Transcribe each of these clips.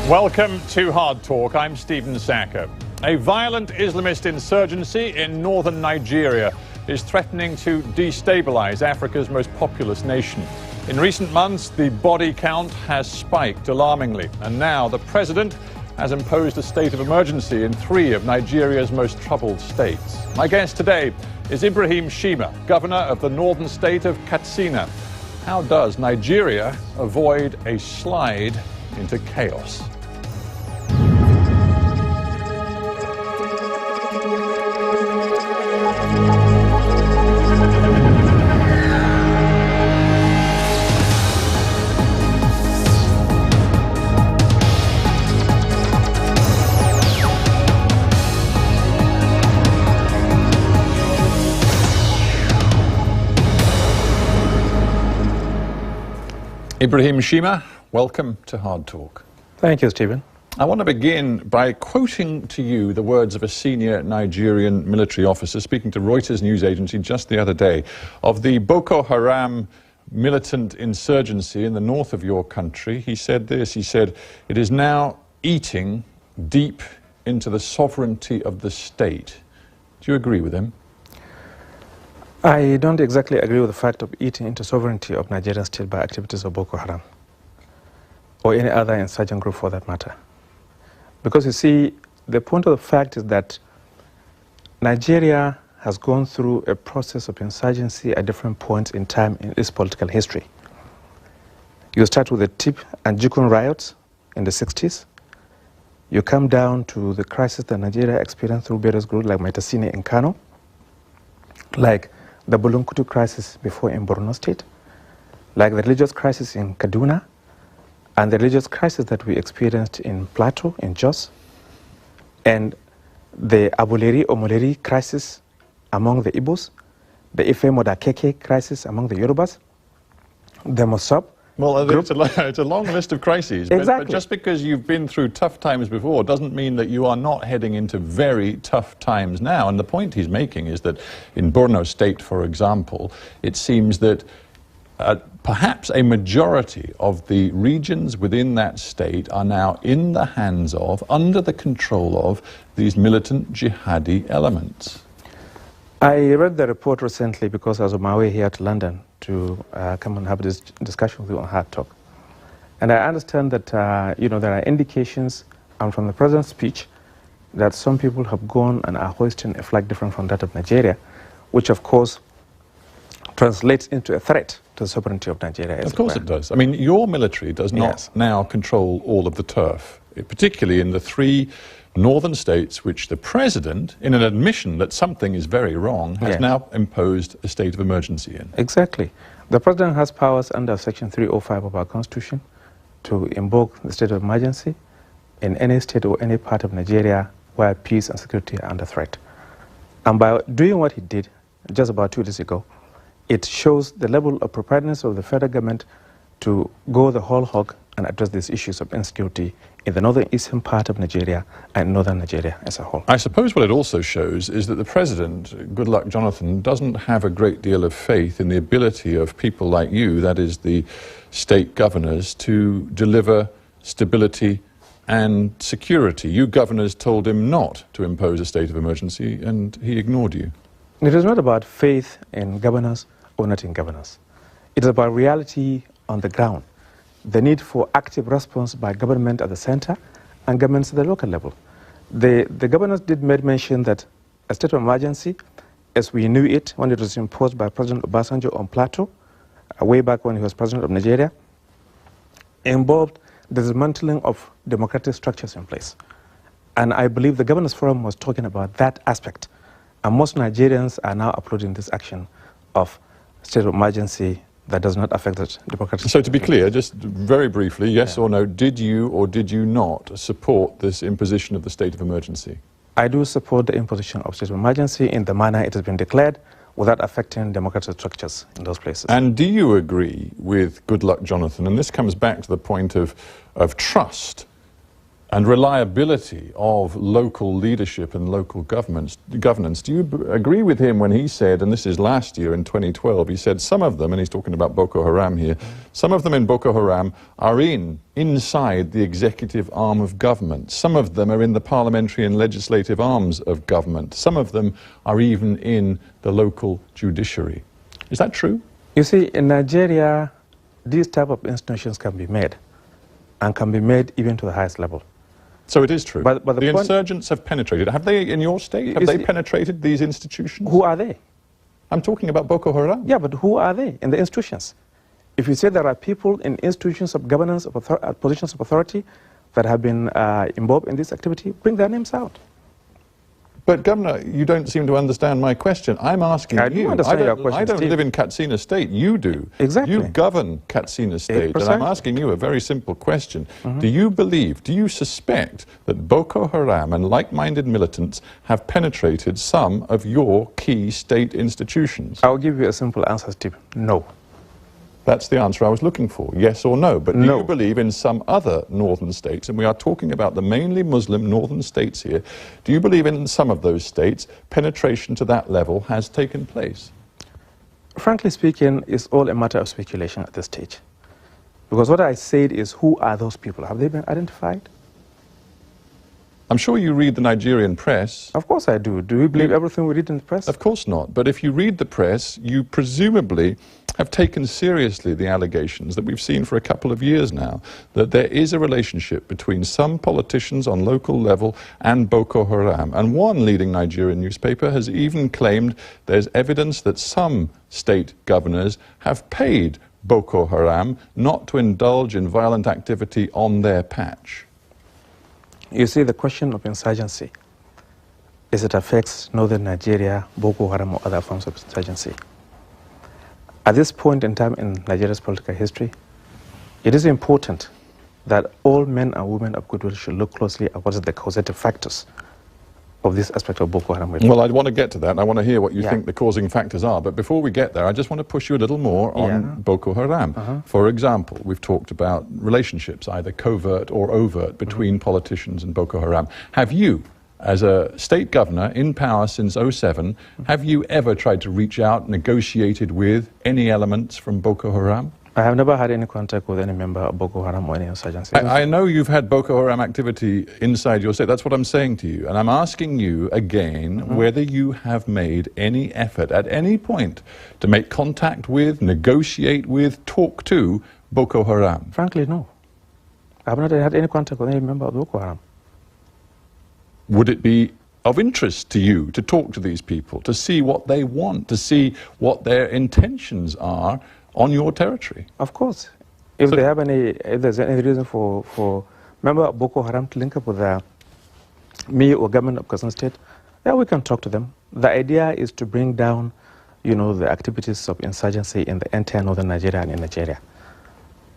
Welcome to Hard Talk. I'm Stephen Sacco. A violent Islamist insurgency in northern Nigeria is threatening to destabilize Africa's most populous nation. In recent months, the body count has spiked alarmingly, and now the president has imposed a state of emergency in 3 of Nigeria's most troubled states. My guest today is Ibrahim Shema, governor of the northern state of Katsina. How does Nigeria avoid a slide into chaos? Ibrahim Shema, welcome to Hard Talk. Thank you, Stephen. I want to begin by quoting to you the words of a senior Nigerian military officer speaking to Reuters news agency just the other day of the Boko Haram militant insurgency in the north of your country. He said this, he said, "It is now eating deep into the sovereignty of the state." Do you agree with him? I don't exactly agree with the fact of eating into sovereignty of Nigerian state by activities of Boko Haram or any other insurgent group for that matter. Because you see, the point of the fact is that Nigeria has gone through a process of insurgency at different points in time in its political history. You start with the Tip and Jukun riots in the 60s. You come down to the crisis that Nigeria experienced through various groups like Katsina in Kano, like the Bulunkutu crisis before in Borno State, like the religious crisis in Kaduna, and the religious crisis that we experienced in Plateau, in Jos, and the Abuleri or Moleri crisis among the Igbos, the Ife Modakeke crisis among the Yorubas, the Mossab. Well, it's a long list of crises, exactly. But just because you've been through tough times before doesn't mean that you are not heading into very tough times now. And the point he's making is that in Borno State, for example, it seems that perhaps a majority of the regions within that state are now in the hands of, under the control of, these militant jihadi elements. I read the report recently because I was on my way here to London to come and have this discussion with you on Hard Talk. And I understand that, there are indications from the president's speech that some people have gone and are hoisting a flag different from that of Nigeria, which of course translates into a threat to the sovereignty of Nigeria. Of course it does. I mean, your military does not now control all of the turf, particularly in the 3 northern states which the president, in an admission that something is very wrong, has now imposed a state of emergency in. Exactly. The president has powers under Section 305 of our Constitution to invoke the state of emergency in any state or any part of Nigeria where peace and security are under threat. And by doing what he did just about 2 days ago, it shows the level of preparedness of the federal government to go the whole hog and address these issues of insecurity in the northern eastern part of Nigeria and northern Nigeria as a whole. I suppose what it also shows is that the president, Goodluck Jonathan, doesn't have a great deal of faith in the ability of people like you, that is the state governors, to deliver stability and security. You governors told him not to impose a state of emergency, and he ignored you. It is not about faith in governors or not in governors. It is about reality on the ground. The need for active response by government at the center and governments at the local level. The governors did mention that a state of emergency, as we knew it when it was imposed by President Obasanjo on Plateau, way back when he was president of Nigeria, involved the dismantling of democratic structures in place. And I believe the Governors Forum was talking about that aspect. And most Nigerians are now applauding this action of state of emergency that does not affect the democratic. So to be clear, just very briefly, yes or no, did you or did you not support this imposition of the state of emergency? I do support the imposition of state of emergency in the manner it has been declared without affecting democratic structures in those places. And do you agree with Goodluck Jonathan, and this comes back to the point of trust, and reliability of local leadership and local governance. Do you agree with him when he said, and this is last year in 2012, he said some of them, and he's talking about Boko Haram here, some of them in Boko Haram are inside the executive arm of government. Some of them are in the parliamentary and legislative arms of government. Some of them are even in the local judiciary. Is that true? You see, in Nigeria, these type of institutions can be made, and can be made even to the highest level. So it is true. But the insurgents have penetrated. Have they, in your state, have they penetrated these institutions? Who are they? I'm talking about Boko Haram. Yeah, but who are they in the institutions? If you say there are people in institutions of governance, of positions of authority, that have been involved in this activity, bring their names out. But, Governor, you don't seem to understand my question. I'm asking you. I do understand your question, I don't Steve. live in Katsina State. You do. Exactly. You govern Katsina State. Precisely. And I'm asking you a very simple question. Do you believe, do you suspect that Boko Haram and like-minded militants have penetrated some of your key state institutions? I'll give you a simple answer, Steve. No. That's the answer I was looking for, yes or no. But do No. you believe in some other northern states, and we are talking about the mainly Muslim northern states here, do you believe in some of those states penetration to that level has taken place? Frankly speaking, it's all a matter of speculation at this stage. Because what I said is, who are those people? Have they been identified? I'm sure you read the Nigerian press. Of course I do. Do we believe everything we read in the press? Of course not. But if you read the press, you presumably have taken seriously the allegations that we've seen for a couple of years now, that there is a relationship between some politicians on local level and Boko Haram. And one leading Nigerian newspaper has even claimed there's evidence that some state governors have paid Boko Haram not to indulge in violent activity on their patch. You see, the question of insurgency is it affects northern Nigeria, Boko Haram, or other forms of insurgency. At this point in time in Nigeria's political history, it is important that all men and women of goodwill should look closely at what is the causative factors of this aspect of Boko Haram. Well, I want to get to that, and I want to hear what you think the causing factors are. But before we get there, I just want to push you a little more on Boko Haram. For example, we've talked about relationships, either covert or overt, between politicians and Boko Haram. Have you, as a state governor in power since 2007, have you ever tried to reach out, negotiated with any elements from Boko Haram? I have never had any contact with any member of Boko Haram or any insurgency. I know you've had Boko Haram activity inside your state. That's what I'm saying to you. And I'm asking you again whether you have made any effort at any point to make contact with, negotiate with, talk to Boko Haram. Frankly, no. I have not had any contact with any member of Boko Haram. Would it be of interest to you to talk to these people, to see what they want, to see what their intentions are on your territory? Of course. If there's any reason for member of Boko Haram to link up with me or government of Katsina State, yeah, we can talk to them. The idea is to bring down, the activities of insurgency in the entire northern Nigeria and in Nigeria.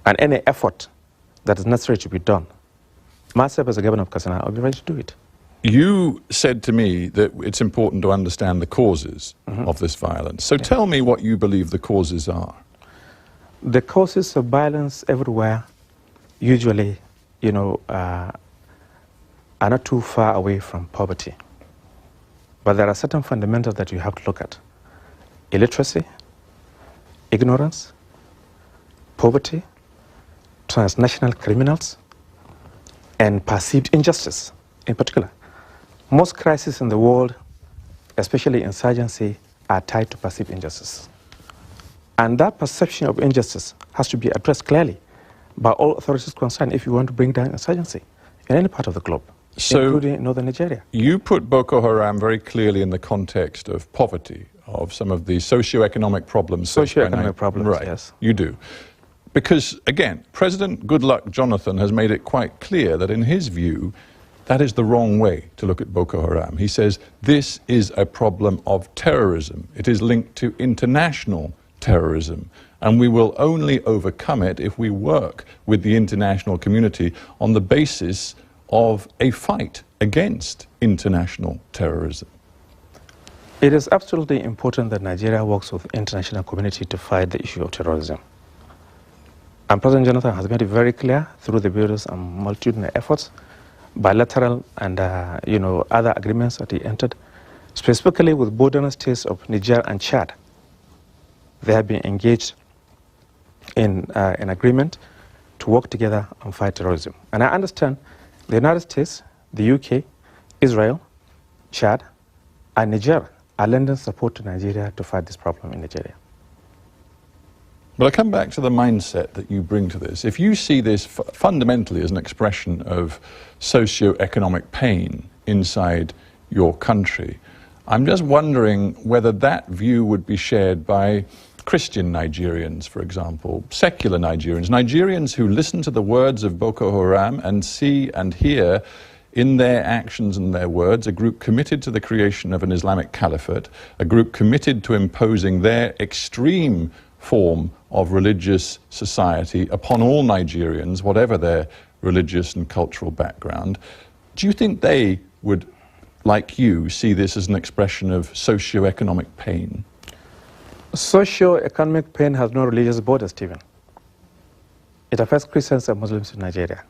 And any effort that is necessary to be done, myself as a governor of Katsina, I'll be ready to do it. You said to me that it's important to understand the causes of this violence. So tell me what you believe the causes are. The causes of violence everywhere usually, are not too far away from poverty. But there are certain fundamentals that you have to look at. Illiteracy, ignorance, poverty, transnational criminals, and perceived injustice in particular. Most crises in the world, especially insurgency, are tied to perceived injustice. And that perception of injustice has to be addressed clearly by all authorities concerned if you want to bring down insurgency in any part of the globe, including northern Nigeria. You put Boko Haram very clearly in the context of poverty, of some of the socioeconomic problems. Socioeconomic problems, right, yes. You do. Because, again, President Goodluck Jonathan has made it quite clear that in his view, that is the wrong way to look at Boko Haram. He says this is a problem of terrorism. It is linked to international terrorism, and we will only overcome it if we work with the international community on the basis of a fight against international terrorism. It is absolutely important that Nigeria works with the international community to fight the issue of terrorism. And President Jonathan has made it very clear through the various multitudinous efforts, bilateral and other agreements that he entered, specifically with border states of Niger and Chad. They have been engaged in an agreement to work together and fight terrorism. And I understand the United States, the UK, Israel, Chad, and Niger are lending support to Nigeria to fight this problem in Nigeria. But I come back to the mindset that you bring to this. If you see this fundamentally as an expression of socio-economic pain inside your country, I'm just wondering whether that view would be shared by Christian Nigerians, for example, secular Nigerians, Nigerians who listen to the words of Boko Haram and see and hear in their actions and their words a group committed to the creation of an Islamic caliphate, a group committed to imposing their extreme form of religious society upon all Nigerians, whatever their religious and cultural background. Do you think they would, like you, see this as an expression of socio-economic pain? Socio-economic pain has no religious border, Stephen. It affects Christians and Muslims in Nigeria.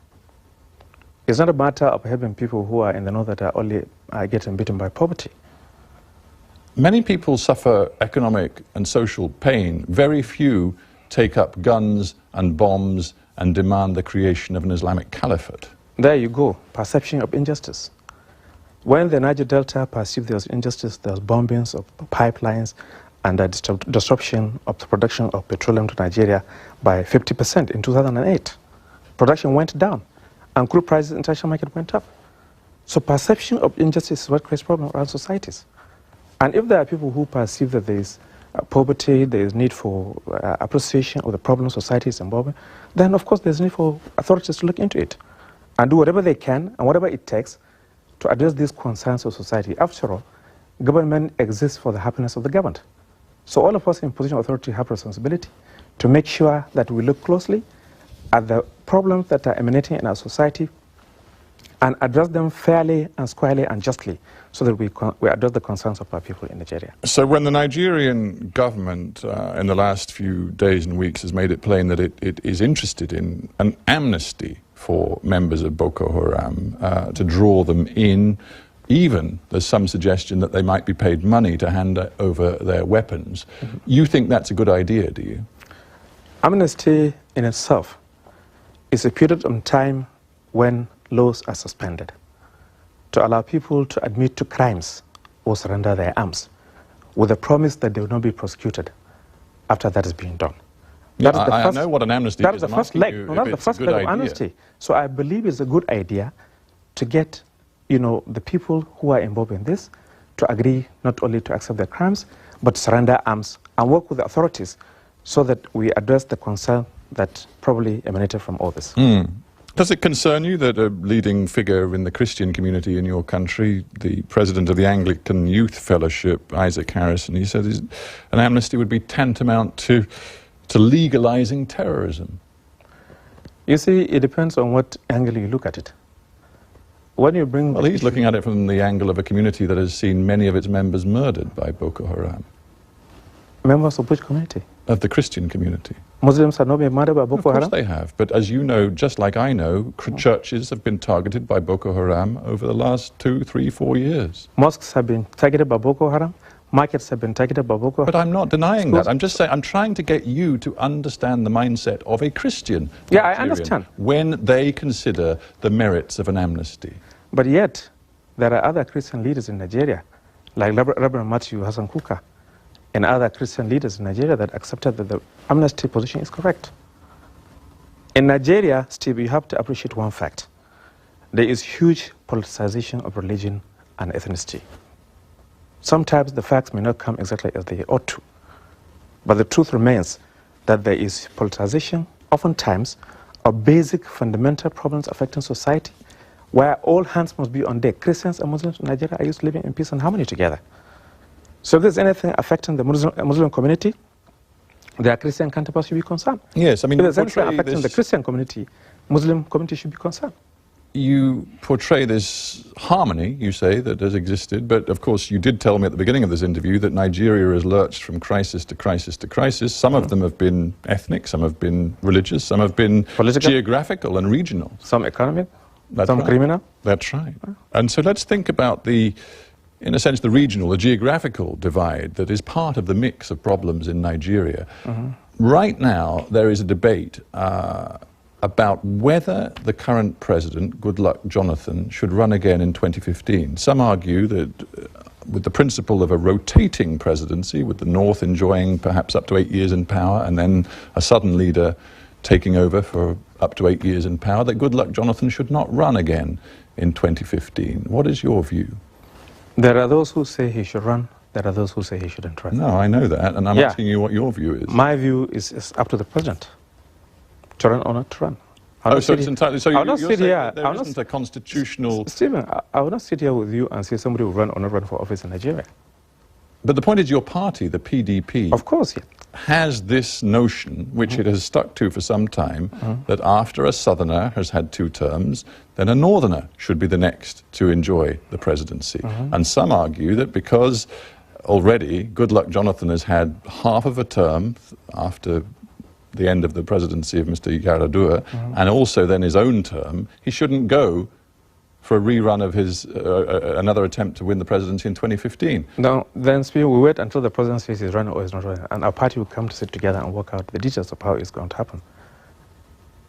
It's not a matter of helping people who are in the north that are only getting beaten by poverty. Many people suffer economic and social pain. Very few take up guns and bombs and demand the creation of an Islamic caliphate. There you go, perception of injustice. When the Niger Delta perceived there was injustice, there was bombings of pipelines and the disruption of the production of petroleum to Nigeria by 50% in 2008. Production went down and crude prices in the international market went up. So perception of injustice is what creates problems around societies. And if there are people who perceive that there is poverty, there is need for appreciation of the problem society is involved in, then of course there's need for authorities to look into it and do whatever they can and whatever it takes to address these concerns of society. After all, government exists for the happiness of the governed. So all of us in position of authority have responsibility to make sure that we look closely at the problems that are emanating in our society and address them fairly and squarely and justly so that we address the concerns of our people in Nigeria. So when the Nigerian government in the last few days and weeks has made it plain that it is interested in an amnesty for members of Boko Haram, to draw them in, even there's some suggestion that they might be paid money to hand over their weapons. Mm-hmm. You think that's a good idea, do you? Amnesty in itself is a period of time when laws are suspended to allow people to admit to crimes or surrender their arms with the promise that they will not be prosecuted after that is being done. Yeah, I know what an amnesty is. That is the first leg. No, that's the first leg of amnesty. So I believe it's a good idea to get, the people who are involved in this to agree not only to accept their crimes, but to surrender arms and work with the authorities so that we address the concern that probably emanated from all this. Does it concern you that a leading figure in the Christian community in your country, the president of the Anglican Youth Fellowship, Isaac Harrison, he said an amnesty would be tantamount to legalizing terrorism? You see, it depends on what angle you look at it. When you bring... Well, he's looking at it from the angle of a community that has seen many of its members murdered by Boko Haram. Members of which community? Of the Christian community. Muslims have not been murdered by Boko Haram? Of course they have, but as you know, just like I know, churches have been targeted by Boko Haram over the last 2, 3, 4 years. Mosques have been targeted by Boko Haram. Markets have been targeted by Boko Haram. But I'm not denying that. I'm just saying, I'm trying to get you to understand the mindset of a Christian Nigerian, I understand, when they consider the merits of an amnesty. But yet, there are other Christian leaders in Nigeria, like Reverend Matthew Hassan Kuka, and other Christian leaders in Nigeria that accepted that the amnesty position is correct. In Nigeria, Steve, you have to appreciate one fact. There is huge politicization of religion and ethnicity. Sometimes the facts may not come exactly as they ought to, but the truth remains that there is politicization, oftentimes, of basic fundamental problems affecting society, where all hands must be on deck. Christians and Muslims in Nigeria are used to living in peace and harmony together. So if there's anything affecting the Muslim community, their Christian counterparts should be concerned. Yes, I mean, if there's anything affecting the Christian community, Muslim community should be concerned. You portray this harmony, you say, that has existed, but of course you did tell me at the beginning of this interview that Nigeria has lurched from crisis to crisis to crisis. Some of them have been ethnic, some have been religious, some have been political, geographical and regional. Some economic. some criminal. That's right. And so let's think about in a sense, the regional, the geographical divide that is part of the mix of problems in Nigeria. Right now, there is a debate about whether the current president, Goodluck Jonathan, should run again in 2015. Some argue that with the principle of a rotating presidency, with the North enjoying perhaps up to 8 years in power, and then a sudden leader taking over for up to 8 years in power, that Goodluck Jonathan should not run again in 2015. What is your view? There are those who say he should run. There are those who say he shouldn't run. No, I know that, and I'm asking you what your view is. My view is up to the president to run or not to run. So it's entirely... So you're saying that there isn't a constitutional... Stephen, I will not sit here with you and say somebody will run or not run for office in Nigeria. But the point is your party, the PDP... Of course, yeah. ...has this notion, which it has stuck to for some time, that after a southerner has had 2 terms, then a northerner should be the next to enjoy the presidency. And some argue that because already Goodluck Jonathan has had half of a term after the end of the presidency of Mr. Yar'Adua, and also then his own term, he shouldn't go for a rerun of his another attempt to win the presidency in 2015. No, then we wait until the president says he's running or he's not running, and our party will come to sit together and work out the details of how it's going to happen.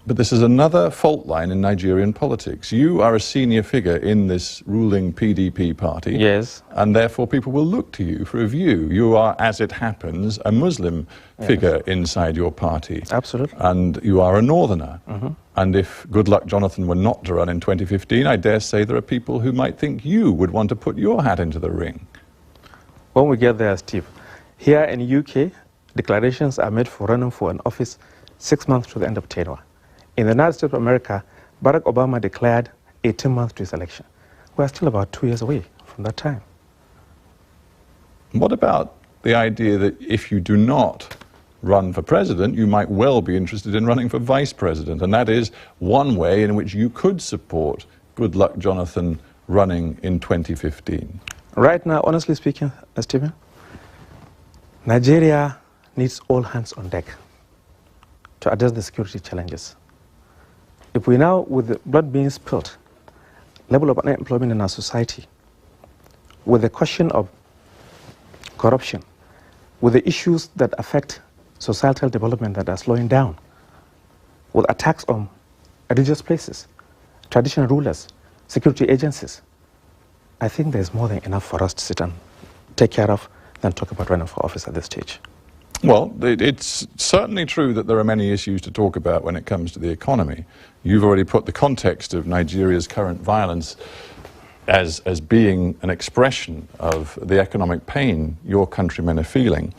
But this is another fault line in Nigerian politics. You are a senior figure in this ruling PDP party. Yes. And therefore people will look to you for a view. You are, as it happens, a Muslim figure inside your party. Absolutely. And you are a northerner. And if Goodluck Jonathan were not to run in 2015, I dare say there are people who might think you would want to put your hat into the ring. When we get there, Steve, here in the UK, declarations are made for running for an office 6 months to the end of tenure. In the United States of America, Barack Obama declared 18 months to his election. We're still about 2 years away from that time. What about the idea that if you do not run for president, you might well be interested in running for vice president? And that is one way in which you could support Goodluck Jonathan running in 2015. Right now, honestly speaking, Stephen, Nigeria needs all hands on deck to address the security challenges. If we now, with the blood being spilled, level of unemployment in our society, with the question of corruption, with the issues that affect societal development that are slowing down, with attacks on religious places, traditional rulers, security agencies, I think there's more than enough for us to sit and take care of than talk about running for office at this stage. Well, it's certainly true that there are many issues to talk about when it comes to the economy. You've already put the context of Nigeria's current violence as being an expression of the economic pain your countrymen are feeling.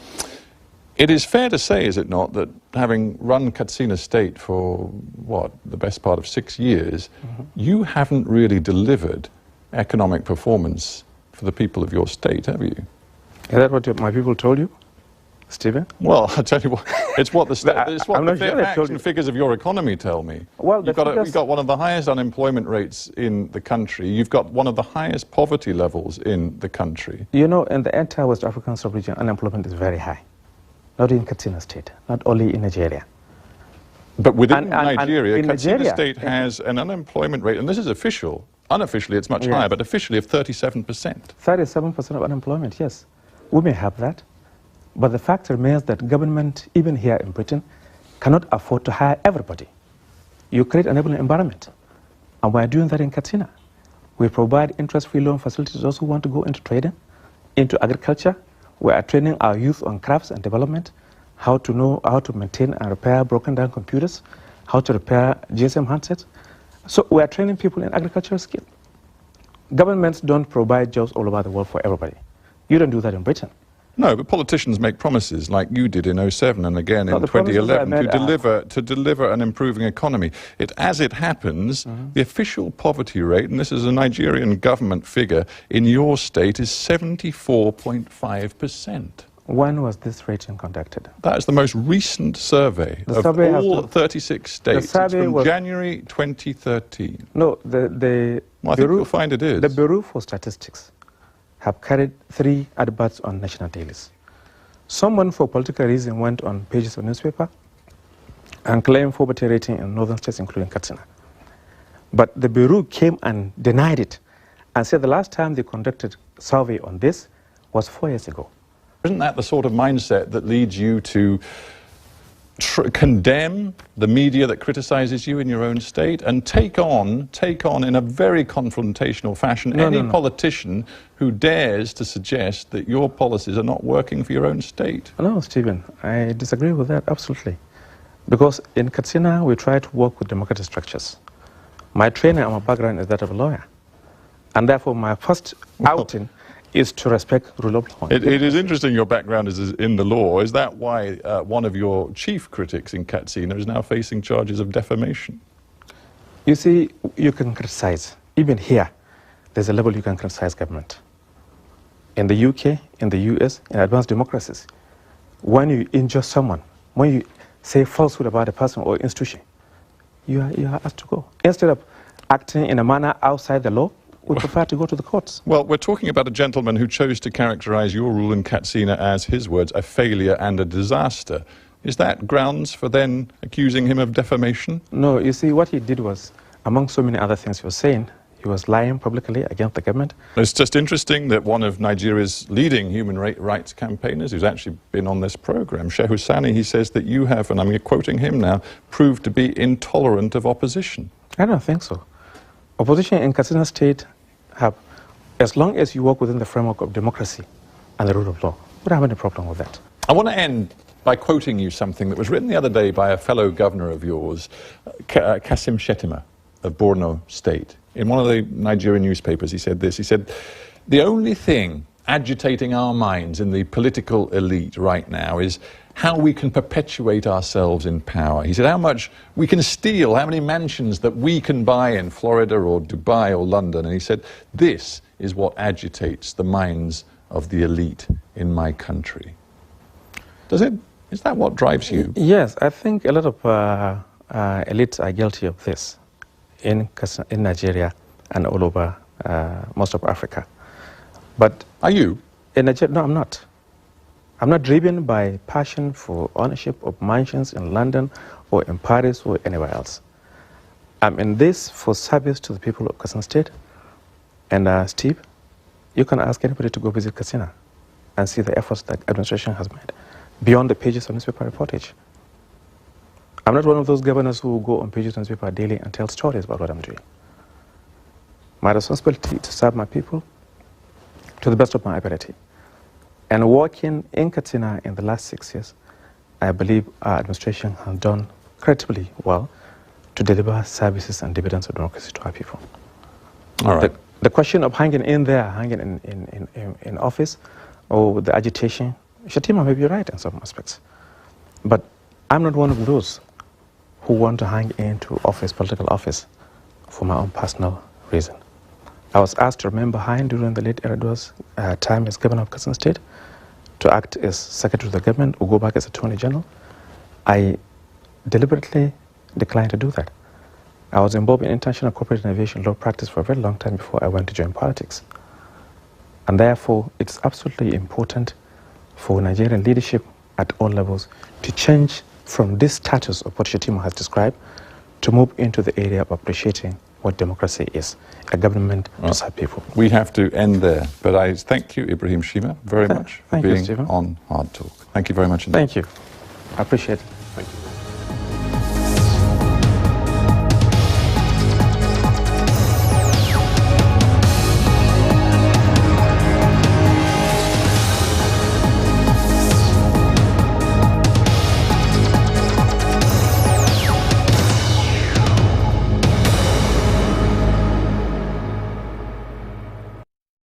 It is fair to say, is it not, that having run Katsina State for, what, the best part of 6 years, you haven't really delivered economic performance for the people of your state, have you? Is that what my people told you, Stephen? Well, I tell you what, it's what the facts and figures of your economy tell me. Well, you've got one of the highest unemployment rates in the country. You've got one of the highest poverty levels in the country. You know, in the entire West African sub-region, unemployment is very high. Not in Katsina State, not only in Nigeria. But within Nigeria, Katsina State has an unemployment rate, and this is official. Unofficially, it's much higher, but officially of 37%. 37% of unemployment, yes. We may have that. But the fact remains that government, even here in Britain, cannot afford to hire everybody. You create an enabling environment. And we're doing that in Katsina. We provide interest-free loan facilities to those who want to go into trading, into agriculture. We are training our youth on crafts and development, how to know how to maintain and repair broken down computers, how to repair GSM handsets. So we are training people in agricultural skills. Governments don't provide jobs all over the world for everybody. You don't do that in Britain. No, but politicians make promises like you did in 2007 and again in 2011 to deliver an improving economy. As it happens, the official poverty rate, and this is a Nigerian government figure, in your state is 74.5%. When was this rating conducted? That is the most recent survey of all 36 states. It's from January 2013. No, I think you'll find it is. The Bureau for Statistics have carried 3 adverts on national dailies. Someone, for political reason, went on pages of newspaper and claimed poverty rating in northern states, including Katsina. But the Bureau came and denied it and said the last time they conducted a survey on this was 4 years ago. Isn't that the sort of mindset that leads you to condemn the media that criticizes you in your own state and take on in a very confrontational fashion any politician who dares to suggest that your policies are not working for your own state? No, Stephen, I disagree with that absolutely. Because in Katsina, we try to work with democratic structures. My training and my background is that of a lawyer. And therefore, my first outing is to respect rule of law. It is interesting your background is in the law. Is that why one of your chief critics in Katsina is now facing charges of defamation? You see, you can criticize. Even here, there's a level you can criticize government. In the UK, in the US, in advanced democracies, when you injure someone, when you say falsehood about a person or institution, you are asked to go. Instead of acting in a manner outside the law, we prefer to go to the courts. Well, we're talking about a gentleman who chose to characterize your rule in Katsina as, his words, a failure and a disaster. Is that grounds for then accusing him of defamation? No, you see, what he did was, among so many other things he was saying, he was lying publicly against the government. It's just interesting that one of Nigeria's leading human rights campaigners, who's actually been on this program, Shehu Sani, he says that you have, and I'm quoting him now, proved to be intolerant of opposition. I don't think so. Opposition in Katsina State have, as long as you work within the framework of democracy and the rule of law, we don't have any problem with that. I want to end by quoting you something that was written the other day by a fellow governor of yours, Kasim Shettima of Borno State. In one of the Nigerian newspapers, he said this. He said, the only thing agitating our minds in the political elite right now is how we can perpetuate ourselves in power. He said how much we can steal, how many mansions that we can buy in Florida or Dubai or London. And he said, this is what agitates the minds of the elite in my country. Is that what drives you? Yes, I think a lot of elites are guilty of this in Nigeria and all over most of Africa. But are you? In Nigeria, no, I'm not. I'm not driven by passion for ownership of mansions in London or in Paris or anywhere else. I'm in this for service to the people of Katsina State. And Steve, you can ask anybody to go visit Katsina and see the efforts that administration has made beyond the pages of newspaper reportage. I'm not one of those governors who go on pages of newspaper daily and tell stories about what I'm doing. My responsibility is to serve my people to the best of my ability. And working in Katsina in the last 6 years, I believe our administration has done credibly well to deliver services and dividends of democracy to our people. All right. The question of hanging in there, hanging in office, or the agitation, Shettima may be right in some aspects. But I'm not one of those who want to hang into office, political office, for my own personal reason. I was asked to remain behind during the late Erado's time as governor of Katsina State, to act as secretary of the government or go back as attorney general. I deliberately declined to do that. I was involved in international corporate innovation law practice for a very long time before I went to join politics. And therefore, it's absolutely important for Nigerian leadership at all levels to change from this status of what Shettima has described to move into the area of appreciating what democracy is, a government to serve people. We have to end there, but I thank you, Ibrahim Shema, very much for being on Hard Talk. Thank you very much indeed. Thank you. I appreciate it. Thank you.